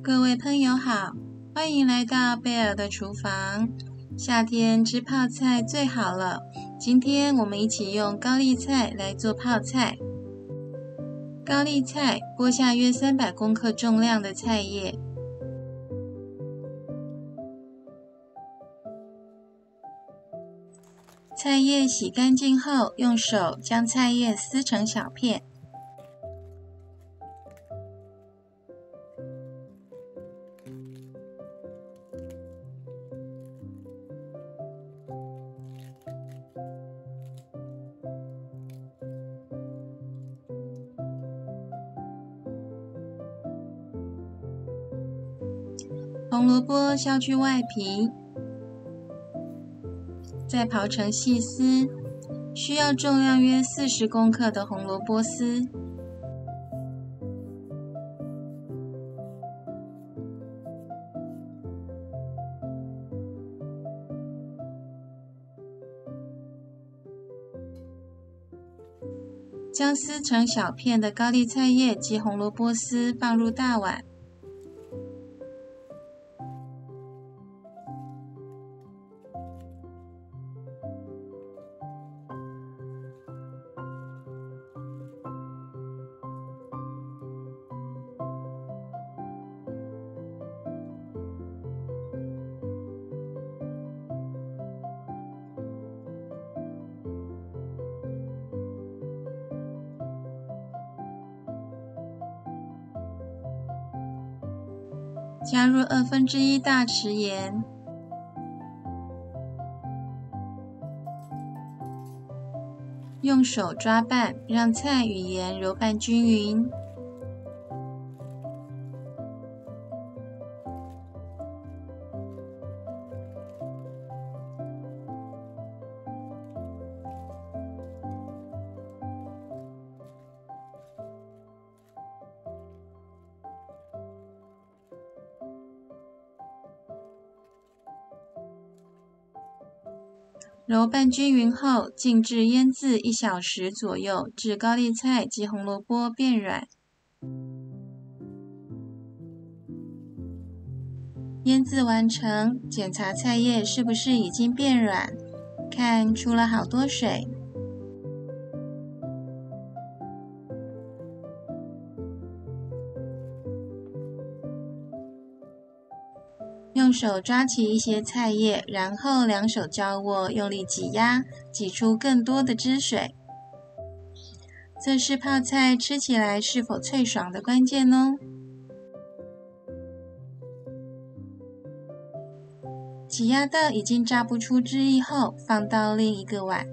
各位朋友好，欢迎来到贝尔的厨房。夏天吃泡菜最好了，今天我们一起用高丽菜来做泡菜。高丽菜剥下约300公克重量的菜叶，菜叶洗干净后，用手将菜叶撕成小片。红萝卜削去外皮，再刨成细丝，需要重量约40公克的红萝卜丝。将撕成小片的高丽菜叶及红萝卜丝放入大碗，加入1/2大匙盐，用手抓拌，让菜与盐揉拌均匀。揉拌均匀后，静置腌制1小时左右，至高丽菜及红萝卜变软。腌制完成，检查菜叶是不是已经变软，看出了好多水。用手抓起一些菜叶，然后2手交握，用力挤压，挤出更多的汁水。这是泡菜吃起来是否脆爽的关键哦。挤压到已经榨不出汁液后，放到另一个碗。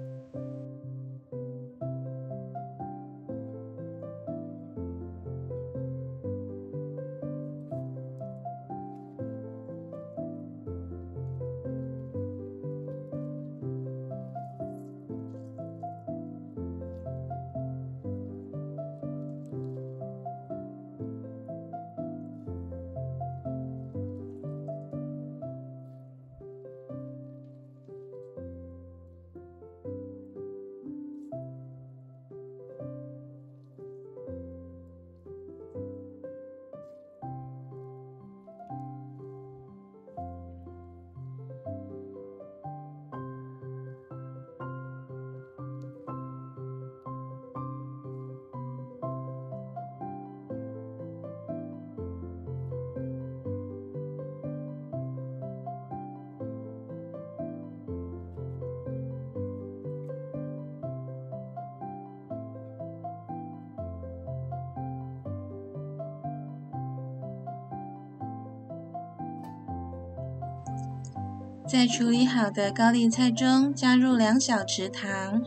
在处理好的高丽菜中加入2小匙糖，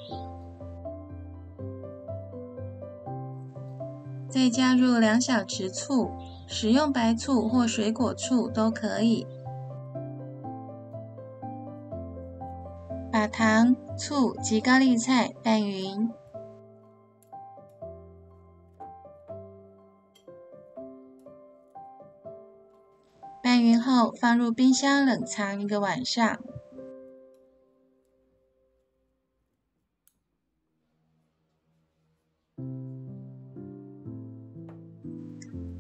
再加入2小匙醋，使用白醋或水果醋都可以。把糖、醋及高丽菜拌匀。拌匀后，放入冰箱冷藏1个晚上。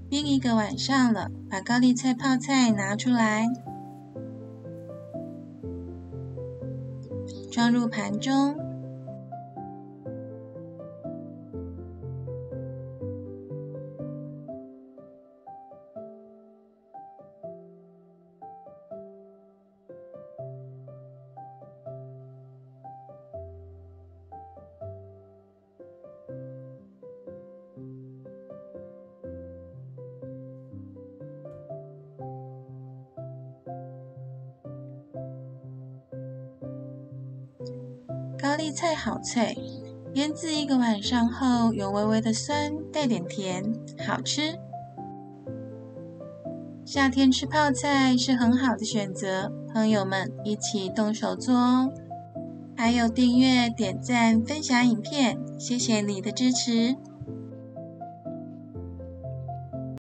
冰1个晚上了，把高丽菜泡菜拿出来，装入盘中。高丽菜好脆，腌制1个晚上后，有微微的酸，带点甜，好吃。夏天吃泡菜是很好的选择，朋友们一起动手做哦。还有订阅、点赞、分享影片，谢谢你的支持。